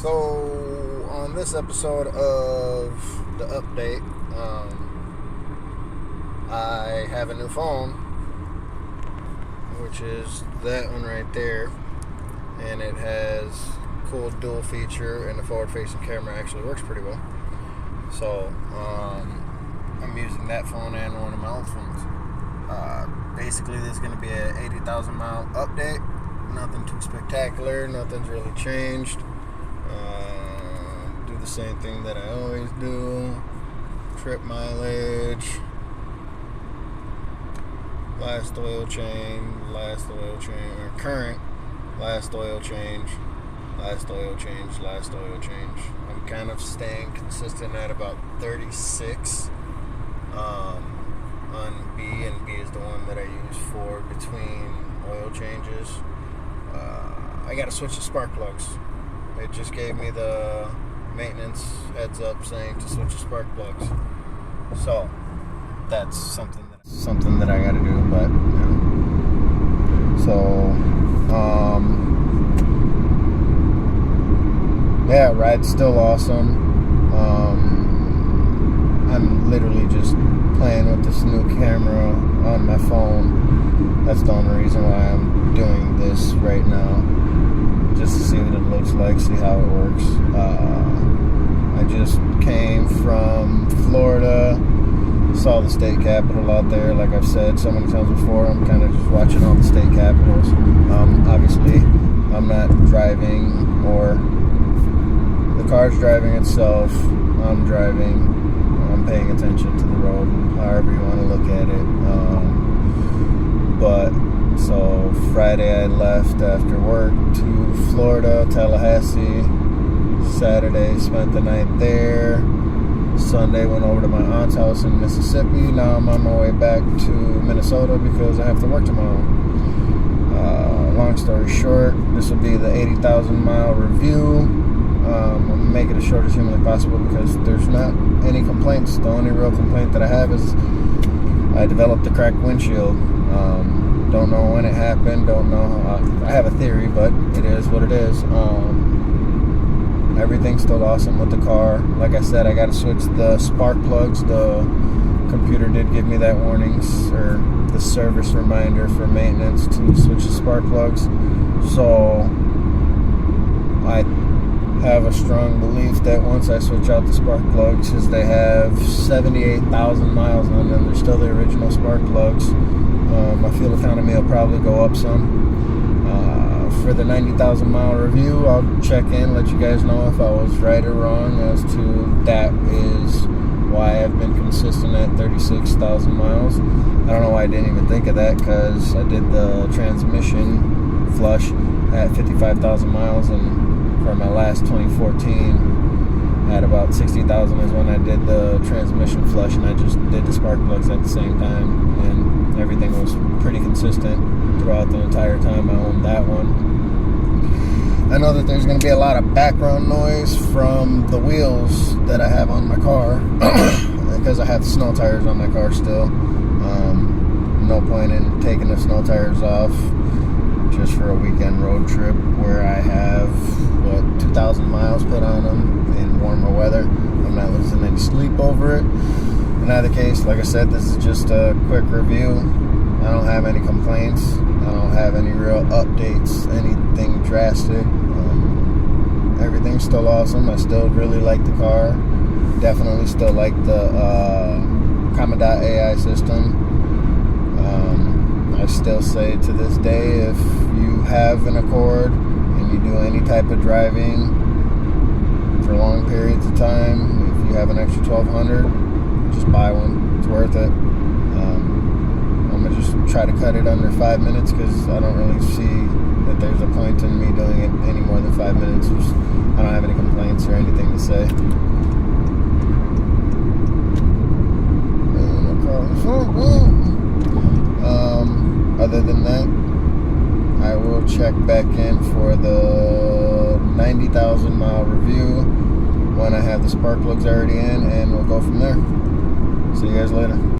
So, on this episode of the update, I have a new phone, which is that one right there, and it has cool dual feature, and the forward-facing camera actually works pretty well. So, I'm using that phone and one of my old phones. Basically, this is going to be an 80,000 mile update. Nothing too spectacular. Nothing's really changed. Do the same thing that I always do. Trip mileage. Last oil change. Or current. Last oil change. Last oil change. Last oil change. I'm kind of staying consistent at about 36 on B, and B is the one that I use for between oil changes. I got to switch the spark plugs. It just gave me the maintenance heads up saying to switch the spark plugs. So that's something that I got to do. But yeah, ride's still awesome. I'm literally just playing with this new camera on my phone. That's the only reason why I'm doing this right now, just to see what it looks like, see how it works. I just came from Florida, saw the state capitol out there. Like I've said so many times before, I'm kind of just watching all the state capitals. Obviously, I'm not driving, or the car's driving itself. I'm driving. I'm paying attention to the road, however you want to look at it. So Friday I left after work to Florida, Tallahassee. Saturday spent the night there. Sunday went over to my aunt's house in Mississippi. Now I'm on my way back to Minnesota because I have to work tomorrow. Long story short, this will be the 80,000 mile review. I'm going to make it as short as humanly possible because there's not any complaints. The only real complaint that I have is I developed a cracked windshield. Don't know when it happened. Don't know. I have a theory, but it is what it is. Everything's still awesome with the car. Like I said, I got to switch the spark plugs. The computer did give me that warnings, or the service reminder for maintenance to switch the spark plugs. So I have a strong belief that once I switch out the spark plugs, because they have 78,000 miles on them, they're still the original spark plugs. My fuel economy will probably go up some. For the 90,000 mile review, I'll check in, let you guys know if I was right or wrong as to that is why I've been consistent at 36,000 miles. I don't know why I didn't even think of that, because I did the transmission flush at 55,000 miles, and for my last 2014 at about 60,000 is when I did the transmission flush, and I just did the spark plugs at the same time, and everything was pretty consistent throughout the entire time I owned that one. I know that there's going to be a lot of background noise from the wheels that I have on my car because I have the snow tires on my car still. No point in taking the snow tires off just for a weekend road trip where I have 2,000 miles put on them in warmer weather. I'm not losing any sleep over it. In either case, like I said, this is just a quick review. I don't have any complaints. I don't have any real updates, anything drastic. Everything's still awesome. I still really like the car. Definitely still like the Comma.Ai system. I still say to this day, if you have an Accord and you do any type of driving for long periods of time, if you have an extra $1,200, just buy one. It's worth it. I'm going to just try to cut it under 5 minutes because I don't really see that there's a point in me doing it any more than 5 minutes. I don't have any complaints or anything to say. Other than that, I will check back in for the 90,000 mile review when I have the spark plugs already in, and we'll go from there. See you guys later.